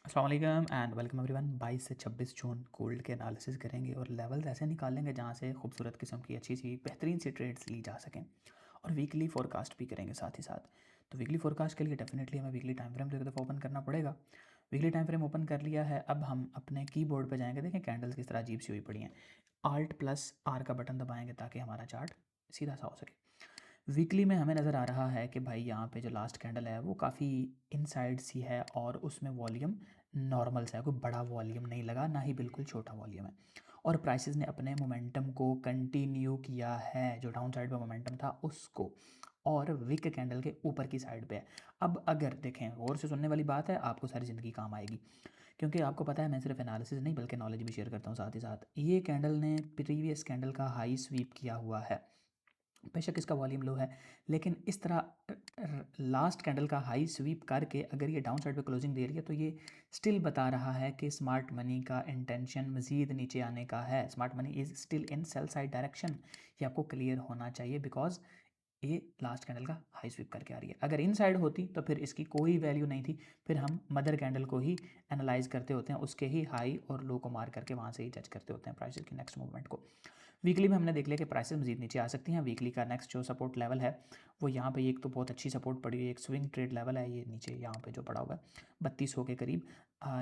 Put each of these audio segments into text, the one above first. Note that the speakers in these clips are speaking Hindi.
अस्सलाम वालेकुम एंड वेलकम एवरीवन। 22 से 26 जून गोल्ड के एनालिसिस करेंगे और लेवल्स ऐसे निकालेंगे जहाँ से खूबसूरत किस्म की अच्छी सी बेहतरीन सी ट्रेड्स ली जा सकें और वीकली फोरकास्ट भी करेंगे साथ ही साथ। तो वीकली फोरकास्ट के लिए डेफिनेटली हमें वीकली टाइम फ्रेम तो एक दफ़ा ओपन करना पड़ेगा। वीकली टाइम फ्रेम ओपन कर लिया है, अब हम अपने कीबोर्ड पे जाएंगे। देखें कैंडल्स किस तरह अजीब सी हुई पड़ी हैं। आल्ट प्लस आर का बटन दबाएंगे ताकि हमारा चार्ट सीधा सा हो सके। वीकली में हमें नज़र आ रहा है कि भाई यहाँ पे जो लास्ट कैंडल है वो काफ़ी इनसाइड सी है और उसमें वॉल्यूम नॉर्मल सा है, कोई बड़ा वॉल्यूम नहीं लगा, ना ही बिल्कुल छोटा वॉल्यूम है। और प्राइसेस ने अपने मोमेंटम को कंटिन्यू किया है, जो डाउन साइड पे मोमेंटम था उसको, और विक कैंडल के ऊपर की साइड पे है। अब अगर देखें, गौर से सुनने वाली बात है, आपको सारी ज़िंदगी काम आएगी, क्योंकि आपको पता है मैं सिर्फ एनालिसिस नहीं बल्कि नॉलेज भी शेयर करता हूँ साथ ही साथ। ये कैंडल ने प्रीवियस कैंडल का हाई स्वीप किया हुआ है, बेशक इसका वॉल्यूम लो है, लेकिन इस तरह लास्ट कैंडल का हाई स्वीप करके अगर ये डाउन साइड पे क्लोजिंग दे रही है तो ये स्टिल बता रहा है कि स्मार्ट मनी का इंटेंशन मज़ीद नीचे आने का है। Smart money is still in sell side direction, ये आपको क्लियर होना चाहिए, बिकॉज ये लास्ट कैंडल का हाई स्वीप करके आ रही है। अगर इन साइड होती तो फिर इसकी कोई वैल्यू नहीं थी, फिर हम मदर कैंडल को ही एनालाइज करते होते हैं, उसके ही हाई और लो को मार करके वहाँ से ही जज करते होते हैं प्राइसेस की नेक्स्ट मूवमेंट को। वीकली में हमने देख लिया कि प्राइसेस मजीद नीचे आ सकती हैं। वीकली का नेक्स्ट जो सपोर्ट लेवल है वो यहाँ पे एक तो बहुत अच्छी सपोर्ट पड़ी हुई है, एक स्विंग ट्रेड लेवल है ये नीचे यहाँ पे जो पड़ा हुआ है 3200 के करीब।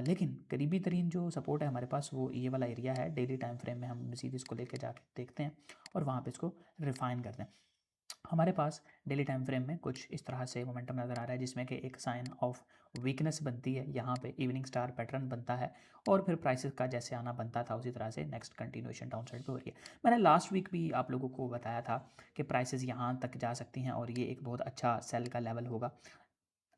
लेकिन करीबी तरीन जो सपोर्ट है हमारे पास वो ये वाला एरिया है। डेली टाइम फ्रेम में हम मजीद इसको लेके जाके देखते हैं और वहाँ पे इसको रिफाइन करते हैं। हमारे पास डेली टाइम फ्रेम में कुछ इस तरह से मोमेंटम नज़र आ रहा है, जिसमें कि एक साइन ऑफ वीकनेस बनती है, यहाँ पे इवनिंग स्टार पैटर्न बनता है और फिर प्राइसेस का जैसे आना बनता था उसी तरह से नेक्स्ट कंटिन्यूएशन डाउन साइड पे हो रही है। मैंने लास्ट वीक भी आप लोगों को बताया था कि प्राइसेस यहाँ तक जा सकती हैं और ये एक बहुत अच्छा सेल का लेवल होगा,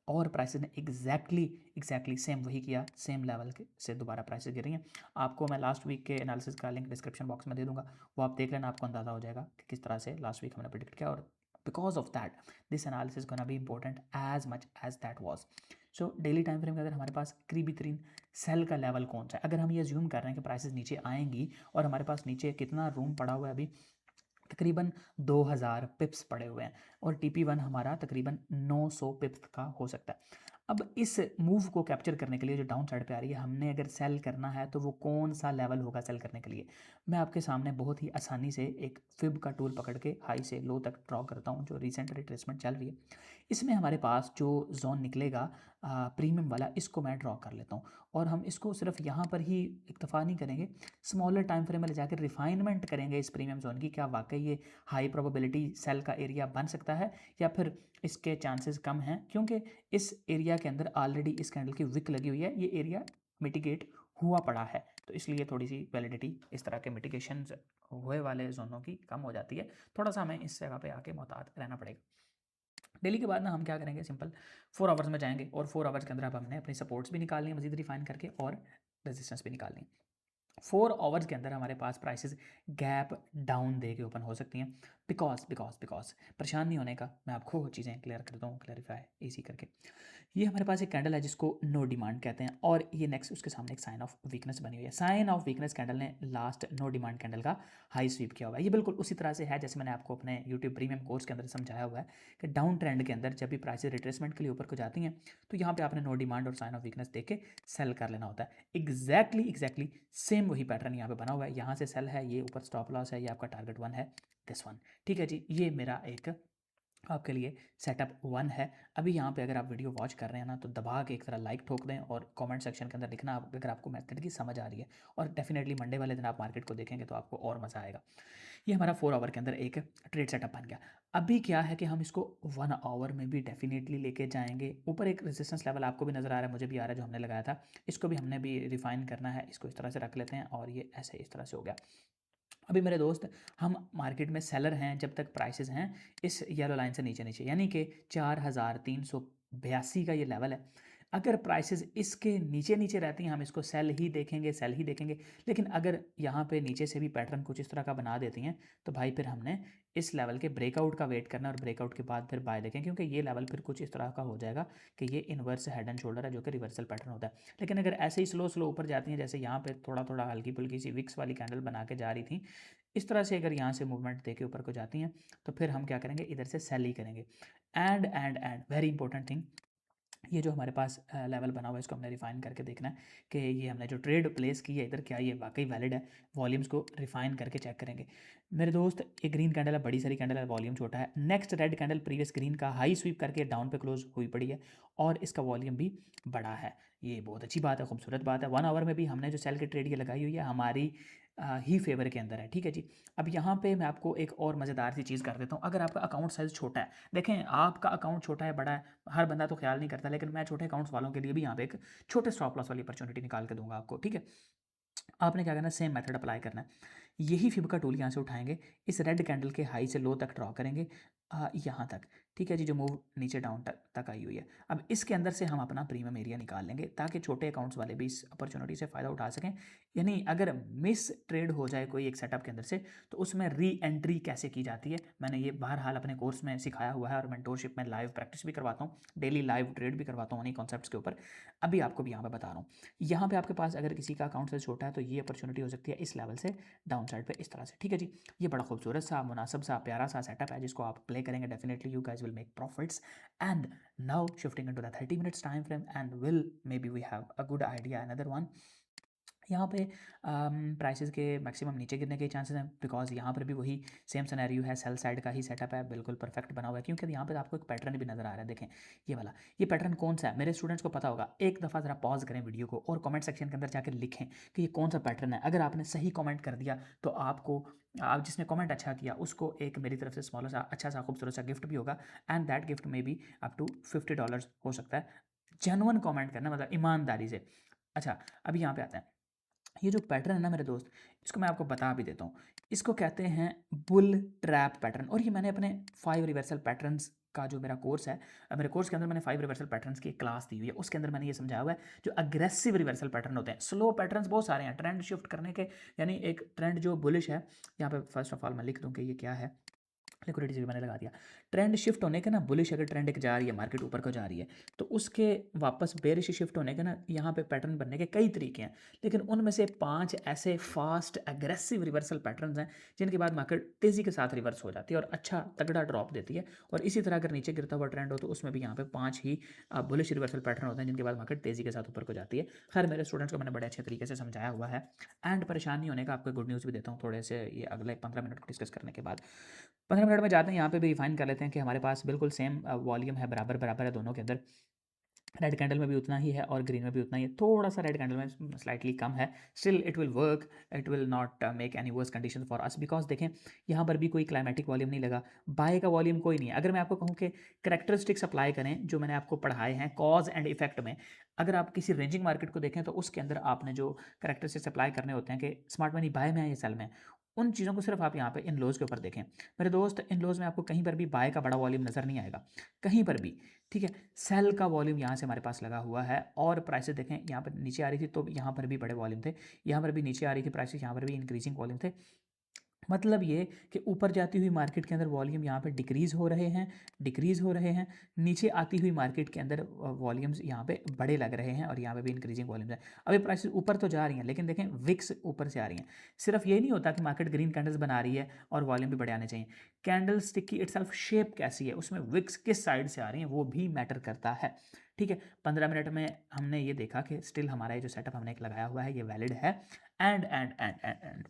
और प्राइसेस ने एग्जैक्टली सेम वही किया, सेम लेवल के से दोबारा प्राइसेस गिर रही हैं। आपको मैं लास्ट वीक के एनालिसिस का लिंक डिस्क्रिप्शन बॉक्स में दे दूंगा, वो आप देख लेना, आपको अंदाज़ा हो जाएगा कि किस तरह से लास्ट वीक हमने प्रिडिक्ट किया। और because of that this analysis gonna be important as much as that was. So daily time frame में अगर हमारे पास करीबी तरीन सेल का लेवल कौन सा है, अगर हम ये ज्यूम कर रहे हैं कि प्राइसेस नीचे आएंगी और हमारे पास नीचे कितना रूम पड़ा हुआ है अभी, तकरीबन 2000 पिप्स पड़े हुए हैं और TP1 हमारा तकरीबन 900 पिप्स का हो सकता है। अब इस मूव को कैप्चर करने के लिए जो डाउन साइड पे आ रही है, हमने अगर सेल करना है तो वो कौन सा लेवल होगा सेल करने के लिए। मैं आपके सामने बहुत ही आसानी से एक फिब का टूल पकड़ के हाई से लो तक ड्रॉ करता हूँ, जो रिसेंट रिट्रेसमेंट चल रही है। इसमें हमारे पास जो जोन निकलेगा प्रीमियम वाला, इसको मैं ड्रॉ कर लेता हूँ और हम इसको सिर्फ यहाँ पर ही इक्तफा नहीं करेंगे, स्मॉलर टाइम फ्रेम में ले जाकर रिफाइनमेंट करेंगे इस प्रीमियम जोन की। क्या वाकई ये हाई प्रोबेबिलिटी सेल का एरिया बन सकता है या फिर इसके चांसेस कम हैं, क्योंकि इस एरिया के अंदर ऑलरेडी इस कैंडल की विक लगी हुई है, ये एरिया मिटिगेट हुआ पड़ा है, तो इसलिए थोड़ी सी वैलिडिटी इस तरह के मिटिगेशन हुए वाले जोनों की कम हो जाती है। थोड़ा सा हमें इस जगह पे आके मोहतात रहना पड़ेगा। डेली के बाद ना हम क्या करेंगे, सिंपल 4 आवर्स में जाएंगे और 4 आवर्स के अंदर अब हमने अपनी सपोर्ट्स भी निकालनी है मजीद रिफाइन करके और रेजिस्टेंस भी निकालनी है। 4 आवर्स के अंदर हमारे पास प्राइसेस गैप डाउन दे के ओपन हो सकती हैं। बिकॉज परेशान नहीं होने का, मैं आपको चीज़ें क्लियर करता हूँ, क्लैरिफाई इसी करके। ये हमारे पास एक कैंडल है जिसको नो डिमांड कहते हैं और ये नेक्स्ट उसके सामने एक साइन ऑफ वीकनेस बनी हुई है। साइन ऑफ वीकनेस कैंडल ने लास्ट नो डिमांड कैंडल का हाई स्वीप किया हुआ है। ये बिल्कुल उसी तरह से है जैसे मैंने आपको अपने यूट्यूब प्रीमियम कोर्स के अंदर समझाया हुआ है कि डाउन ट्रेंड के अंदर जब भी प्राइसेस रिट्रेसमेंट के लिए ऊपर को जाती हैं तो यहाँ पे आपने नो डिमांड और साइन ऑफ वीकनेस देख के सेल कर लेना होता है। एग्जैक्टली सेम वही पैटर्न यहाँ पे बना हुआ है, यहाँ से सेल है, ये ऊपर स्टॉप लॉस है, ये आपका टारगेट 1 है, दिस वन। ठीक है जी, ये मेरा एक आपके लिए सेटअप 1 है। अभी यहाँ पे अगर आप वीडियो वॉच कर रहे हैं ना तो दबा के एक तरह लाइक ठोक दें और कमेंट सेक्शन के अंदर लिखना अगर आपको मेथड की समझ आ रही है, और डेफिनेटली मंडे वाले दिन आप मार्केट को देखेंगे तो आपको और मज़ा आएगा। ये हमारा 4 आवर के अंदर एक ट्रेड सेटअप बन गया। अभी क्या है कि हम इसको 1 आवर में भी डेफिनेटली लेके जाएंगे। ऊपर एक रेजिस्टेंस लेवल आपको भी नज़र आ रहा है, मुझे भी आ रहा है, जो हमने लगाया था, इसको भी हमने भी रिफाइन करना है। इसको इस तरह से रख लेते हैं और ये ऐसे इस तरह से हो गया। अभी मेरे दोस्त, हम मार्केट में सेलर हैं जब तक प्राइसेस हैं इस येलो लाइन से नीचे नीचे, यानी कि 4382 का ये लेवल है। अगर प्राइसेस इसके नीचे नीचे रहती हैं हम इसको सेल ही देखेंगे। लेकिन अगर यहाँ पे नीचे से भी पैटर्न कुछ इस तरह का बना देती हैं तो भाई फिर हमने इस लेवल के ब्रेकआउट का वेट करना है और ब्रेकआउट के बाद फिर बाय देखें, क्योंकि ये लेवल फिर कुछ इस तरह का हो जाएगा कि ये इन्वर्स हेड एंड शोल्डर है जो कि रिवर्सल पैटर्न होता है। लेकिन अगर ऐसे ही स्लो स्लो ऊपर जाती हैं, जैसे यहाँ पे थोड़ा थोड़ा हल्की फुल्की सी विक्स वाली कैंडल बना के जा रही थी, इस तरह से अगर यहाँ से मूवमेंट देके ऊपर को जाती हैं तो फिर हम क्या करेंगे, इधर से सेल ही करेंगे। एंड वेरी इंपॉर्टेंट थिंग, ये जो हमारे पास लेवल बना हुआ है इसको हमने रिफ़ाइन करके देखना है कि ये हमने जो ट्रेड प्लेस की है इधर क्या ये वाकई वैलिड है। वॉल्यूम्स को रिफ़ाइन करके चेक करेंगे। मेरे दोस्त ये ग्रीन कैंडल है, बड़ी सारी कैंडल है, वॉल्यूम छोटा है। Next red candle previous green का हाई स्वीप करके डाउन पे क्लोज हुई पड़ी है और इसका वॉल्यूम भी बड़ा है। ये बहुत अच्छी बात है, खूबसूरत बात है। 1 आवर में भी हमने जो सेल की ट्रेड ये लगाई हुई है हमारी ही फेवर के अंदर है। ठीक है जी। अब यहाँ पे मैं आपको एक और मज़ेदार सी चीज़ कर देता हूँ। अगर आपका अकाउंट साइज़ छोटा है, देखें आपका अकाउंट छोटा है बड़ा है हर बंदा तो ख्याल नहीं करता, लेकिन मैं छोटे अकाउंट्स वालों के लिए भी यहाँ पे एक छोटे स्टॉप लॉस वाली अपॉर्चुनिटी निकाल के दूंगा आपको। ठीक है, आपने क्या करना है, सेम मेथड अप्लाई करना है। यही फिब का टूल यहाँ से उठाएंगे, इस रेड कैंडल के हाई से लो तक ड्रॉ करेंगे यहाँ तक। ठीक है जी, जो मूव नीचे डाउन तक आई हुई है। अब इसके अंदर से हम अपना प्रीमियम एरिया निकाल लेंगे ताकि छोटे अकाउंट्स वाले भी इस अपॉर्चुनिटी से फ़ायदा उठा सकें। यानी अगर मिस ट्रेड हो जाए कोई एक सेटअप के अंदर से तो उसमें री एंट्री कैसे की जाती है मैंने ये बहरहाल अपने कोर्स में सिखाया हुआ है और मेंटोरशिप में लाइव प्रैक्टिस भी करवाता हूँ, डेली लाइव ट्रेड भी करवाता हूँ उन्हीं कॉन्सेप्ट्स के ऊपर। अभी आपको भी यहाँ पर बता रहा हूँ। यहाँ पे आपके पास अगर किसी का अकाउंट से छोटा है तो ये अपॉर्चुनिटी हो सकती है इस लेवल से डाउन साइड पे इस तरह से। ठीक है जी, ये बड़ा खूबसूरत सा मुनासिब सा प्यारा सा सेटअप है जिसको आप प्ले करेंगे, definitely you guys will make profits. And now shifting into the 30 minutes time frame and will may be we have a good idea another one. यहाँ पे प्राइसेस के मैक्सिमम नीचे गिरने के चांसेस हैं बिकॉज यहाँ पर भी वही सेम सिनेरियो है, सेल साइड का ही सेटअप है, बिल्कुल परफेक्ट बना हुआ है। क्योंकि यहाँ पे आपको एक पैटर्न भी नजर आ रहा है, देखें ये वाला। ये पैटर्न कौन सा है मेरे स्टूडेंट्स को पता होगा, एक दफ़ा ज़रा पॉज करें वीडियो को और कमेंट सेक्शन के अंदर जाकर लिखें कि ये कौन सा पैटर्न है। अगर आपने सही कमेंट कर दिया तो आपको, आप जिसने कमेंट अच्छा किया उसको एक मेरी तरफ से स्मॉल सा अच्छा सा खूबसूरत सा गिफ्ट भी होगा एंड दैट गिफ्ट में भी अप टू $50 हो सकता है। जेन्युइन कमेंट करना, मतलब ईमानदारी से। अच्छा, अभी यहाँ पे आते हैं। ये जो पैटर्न है ना मेरे दोस्त, इसको मैं आपको बता भी देता हूँ। इसको कहते हैं बुल ट्रैप पैटर्न और ये मैंने अपने 5 रिवर्सल पैटर्न्स का जो मेरा कोर्स है, मेरे कोर्स के अंदर मैंने 5 रिवर्सल पैटर्न्स की क्लास दी हुई है, उसके अंदर मैंने ये समझाया हुआ है। जो अग्रेसिव रिवर्सल पैटर्न होते हैं, स्लो पैटर्न्स बहुत सारे हैं ट्रेंड शिफ्ट करने के, यानी एक ट्रेंड जो बुलिश है। यहाँ पे फर्स्ट ऑफ ऑल मैं लिख दूँ कि ये क्या है, लिक्विडिटी से भी मैंने लगा दिया। ट्रेंड शिफ्ट होने के ना, बुलिश अगर ट्रेंड एक जा रही है, मार्केट ऊपर को जा रही है, तो उसके वापस बेरिश शिफ्ट होने के ना यहाँ पे पैटर्न बनने के कई तरीके हैं, लेकिन उनमें से 5 ऐसे फास्ट एग्रेसिव रिवर्सल पैटर्न्स हैं जिनके बाद मार्केट तेज़ी के साथ रिवर्स हो जाती है और अच्छा तगड़ा ड्रॉप देती है। और इसी तरह अगर नीचे गिरता हुआ ट्रेंड हो तो उसमें भी यहाँ पे 5 ही बुलिश रिवर्सल पैटर्न होते हैं जिनके बाद मार्केट तेज़ी के साथ ऊपर को जाती है। खैर मेरे स्टूडेंट्स को मैंने बड़े अच्छे तरीके से समझाया हुआ है एंड परेशान नहीं होने का आपको गुड न्यूज़ भी देता हूँ थोड़े से, ये अगले 15 मिनट को डिस्कस करने के बाद। 15 मिनट में जाते हैं, यहाँ पे भी रिफाइन कर लेते हैं कि हमारे पास बिल्कुल सेम वॉल्यूम है, बराबर बराबर है दोनों के अंदर। रेड कैंडल में भी उतना ही है और ग्रीन में भी उतना ही है, थोड़ा सा रेड कैंडल में स्लाइटली कम है। Still it will work, it will not make any worse condition for us because देखें यहाँ पर भी कोई क्लाइमेटिक वॉल्यूम नहीं लगा, बाय का वॉल्यूम कोई नहीं है। अगर मैं आपको कहूँ कि करेक्टरिस्टिक्स अप्लाई करें जो मैंने आपको पढ़ाए हैं कॉज एंड इफेक्ट में, अगर आप किसी रेंजिंग मार्केट को देखें तो उसके अंदर आपने जो करेक्टरिस्टिक्स अप्लाई करने होते हैं कि स्मार्ट मनी बाय में है या सेल में, उन चीज़ों को सिर्फ आप यहाँ पे इन लोज के ऊपर देखें। मेरे दोस्त इन लोज में आपको कहीं पर भी बाय का बड़ा वॉल्यूम नज़र नहीं आएगा, कहीं पर भी। ठीक है, सेल का वॉल्यूम यहाँ से हमारे पास लगा हुआ है और प्राइसेस देखें यहाँ पर नीचे आ रही थी तो यहाँ पर भी बड़े वॉल्यूम थे, यहाँ पर भी नीचे आ रही थी प्राइसेस, यहाँ पर भी इंक्रीजिंग वॉल्यूम थे। मतलब ये कि ऊपर जाती हुई मार्केट के अंदर वॉल्यूम यहाँ पे डिक्रीज़ हो रहे हैं, डिक्रीज़ हो रहे हैं, नीचे आती हुई मार्केट के अंदर वॉल्यूम्स यहाँ पे बड़े लग रहे हैं और यहाँ पे भी इंक्रीजिंग वॉल्यूम्स हैं। अभी प्राइसेस ऊपर तो जा रही हैं लेकिन देखें विक्स ऊपर से आ रही हैं। सिर्फ ये नहीं होता कि मार्केट ग्रीन कैंडल्स बना रही है और वॉल्यूम भी बड़े आने चाहिए, कैंडल स्टिक की इटसेल्फ शेप कैसी है, उसमें विक्स किस साइड से आ रही हैं वो भी मैटर करता है। ठीक है, 15 मिनट में हमने ये देखा कि स्टिल हमारा ये जो सेटअप हमने एक लगाया हुआ है ये वैलिड है। And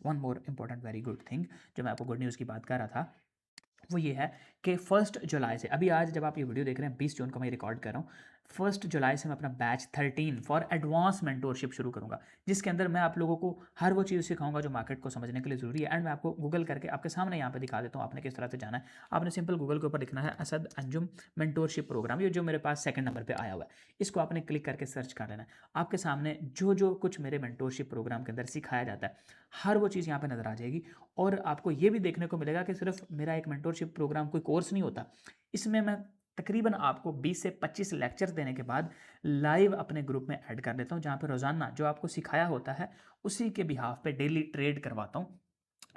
one more important very good thing जो मैं आपको गुड न्यूज़ की बात कर रहा था वो ये है कि 1 जुलाई से, अभी आज जब आप ये वीडियो देख रहे हैं 20 जून को मैं रिकॉर्ड कर रहा हूँ, 1 जुलाई से मैं अपना बैच 13 फॉर एडवांस मेंटोरशिप शुरू करूँगा जिसके अंदर मैं आप लोगों को हर वो चीज़ सिखाऊंगा जो मार्केट को समझने के लिए ज़रूरी है। एंड मैं आपको गूगल करके आपके सामने यहाँ पे दिखा देता हूँ आपने किस तरह से जाना है। आपने सिंपल गूगल के ऊपर लिखना है असद अंजुम मेंटोरशिप प्रोग्राम, ये जो मेरे पास सेकंड नंबर पर आया हुआ है, इसको आपने क्लिक करके सर्च कर लेना है। आपके सामने जो जो कुछ मेरे मेंटोरशिप प्रोग्राम के अंदर सिखाया जाता है हर वो चीज़ यहाँ पर नज़र आ जाएगी। और आपको ये भी देखने को मिलेगा कि सिर्फ मेरा एक मेंटोरशिप प्रोग्राम कोई कोर्स नहीं होता, इसमें मैं तकरीबन आपको 20 से 25 लेक्चर्स देने के बाद लाइव अपने ग्रुप में ऐड कर देता हूँ जहाँ पे रोज़ाना जो आपको सिखाया होता है उसी के बिहाफ पे डेली ट्रेड करवाता हूँ।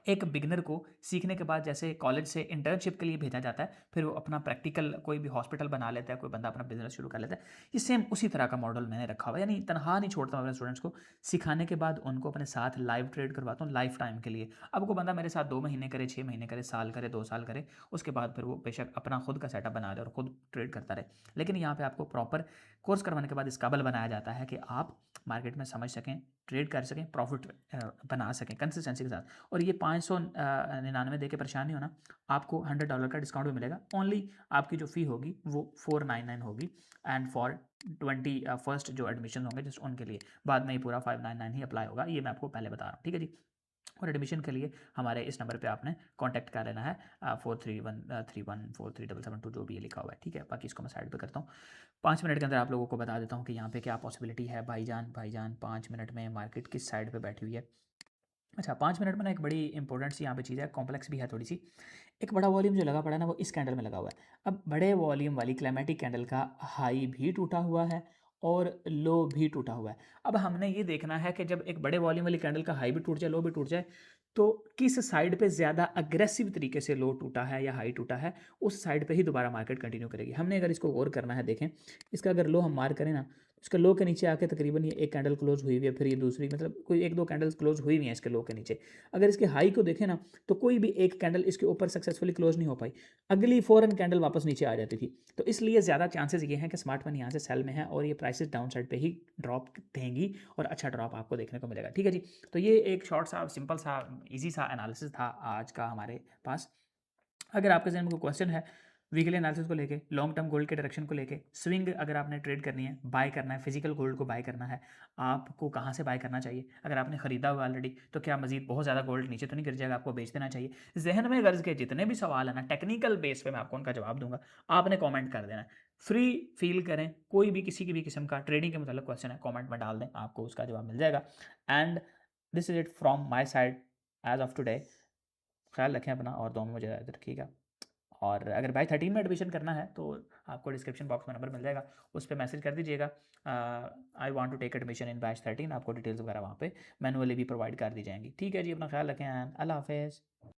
एक बिगिनर को सीखने के बाद जैसे कॉलेज से इंटर्नशिप के लिए भेजा जाता है, फिर वो अपना प्रैक्टिकल कोई भी हॉस्पिटल बना लेता है, कोई बंदा अपना बिजनेस शुरू कर लेता है। ये सेम उसी तरह का मॉडल मैंने रखा हुआ है, यानी तनहा नहीं छोड़ता हूँ अपने स्टूडेंट्स को। सिखाने के बाद उनको अपने साथ लाइव ट्रेड करवाता हूँ लाइफ टाइम के लिए। अब वो बंदा मेरे साथ 2 महीने करे, 6 महीने करे, साल करे, 2 साल करे, उसके बाद फिर वो बेशक अपना खुद का सेटअप बना रहे और खुद ट्रेड करता रहे। लेकिन यहाँ पे आपको प्रॉपर कोर्स करवाने के बाद इस काबिल बनाया जाता है कि आप मार्केट में समझ सकें, ट्रेड कर सकें, प्रॉफिट बना सकें कंसिस्टेंसी के साथ। और ये 599 दे के परेशान नहीं होना, आपको $100 का डिस्काउंट भी मिलेगा। ओनली आपकी जो फ़ी होगी वो 499 होगी, एंड फॉर 20 फर्स्ट जो एडमिशन होंगे जस्ट उनके लिए, बाद में ये पूरा 599 ही अप्लाई होगा, ये मैं आपको पहले बता रहा हूँ, ठीक है जी। और एडमिशन के लिए हमारे इस नंबर पे आपने कांटेक्ट कर लेना है, 4313143772 जो भी ये लिखा हुआ है, ठीक है। बाकी इसको मैं साइड पे करता हूँ। 5 मिनट के अंदर आप लोगों को बता देता हूँ कि यहाँ पे क्या पॉसिबिलिटी है। भाईजान 5 मिनट में मार्केट किस साइड पे बैठी हुई है। अच्छा, 5 मिनट में ना एक बड़ी इंपॉर्टेंट सी यहाँ पे चीज़ है, कॉम्प्लेक्स भी है थोड़ी सी। एक बड़ा वॉल्यूम जो लगा पड़ा है ना, वो इस कैंडल में लगा हुआ है। अब बड़े वॉल्यूम वाली क्लाइमेटिक कैंडल का हाई भी टूटा हुआ है और लो भी टूटा हुआ है। अब हमने ये देखना है कि जब एक बड़े वॉल्यूम वाली कैंडल का हाई भी टूट जाए, लो भी टूट जाए, तो किस साइड पे ज़्यादा अग्रेसिव तरीके से लो टूटा है या हाई टूटा है, उस साइड पे ही दोबारा मार्केट कंटिन्यू करेगी। हमने अगर इसको गौर करना है, देखें, इसका अगर लो हम मार करें ना, इसके लो के नीचे आके तकरीबन ये एक कैंडल क्लोज हुई हुई है, फिर ये दूसरी, मतलब कोई 1-2 कैंडल्स क्लोज हुई हुई हैं इसके लो के नीचे। अगर इसके हाई को देखें ना, तो कोई भी एक कैंडल इसके ऊपर सक्सेसफुली क्लोज नहीं हो पाई, अगली फ़ौरन कैंडल वापस नीचे आ जाती थी। तो इसलिए ज़्यादा चांसेस ये हैं कि स्मार्ट मनी यहाँ से सेल में है और ये प्राइसेस डाउन साइड पे ही ड्रॉप देंगी और अच्छा ड्रॉप आपको देखने को मिलेगा, ठीक है जी। तो ये एक शॉर्ट सा, सिंपल सा, ईजी सा एनालिसिस था आज का हमारे पास। अगर आपके जहन में कोई क्वेश्चन है वीकली एनालिसिस को लेके, लॉन्ग टर्म गोल्ड के डायरेक्शन को लेके, स्विंग अगर आपने ट्रेड करनी है, बाय करना है, फिजिकल गोल्ड को बाय करना है, आपको कहाँ से बाय करना चाहिए, अगर आपने खरीदा हुआ ऑलरेडी तो क्या मजीद बहुत ज़्यादा गोल्ड नीचे तो नहीं गिर जाएगा, आपको बेच देना चाहिए। जहन में गर्ज के जितने भी सवाल है ना, टेक्निकल बेस पे मैं आपको उनका जवाब दूंगा, आपने कॉमेंट कर देना है। फ्री फील करें, कोई भी किसी की भी किस्म का ट्रेडिंग के मतलब क्वेश्चन है, कॉमेंट में डाल दें, आपको उसका जवाब मिल जाएगा। And this is it from my side as of today. ख्याल रखें अपना और दुआ में मुझे याद रखिएगा। और अगर भाई 13 में एडमिशन करना है तो आपको डिस्क्रिप्शन बॉक्स में नंबर मिल जाएगा, उस पर मैसेज कर दीजिएगा, I want to take admission in batch 13। आपको डिटेल्स वगैरह वहाँ पे मैनुअली भी प्रोवाइड कर दी जाएंगी, ठीक है जी। अपना ख्याल रखें, अल्लाह हाफिज़।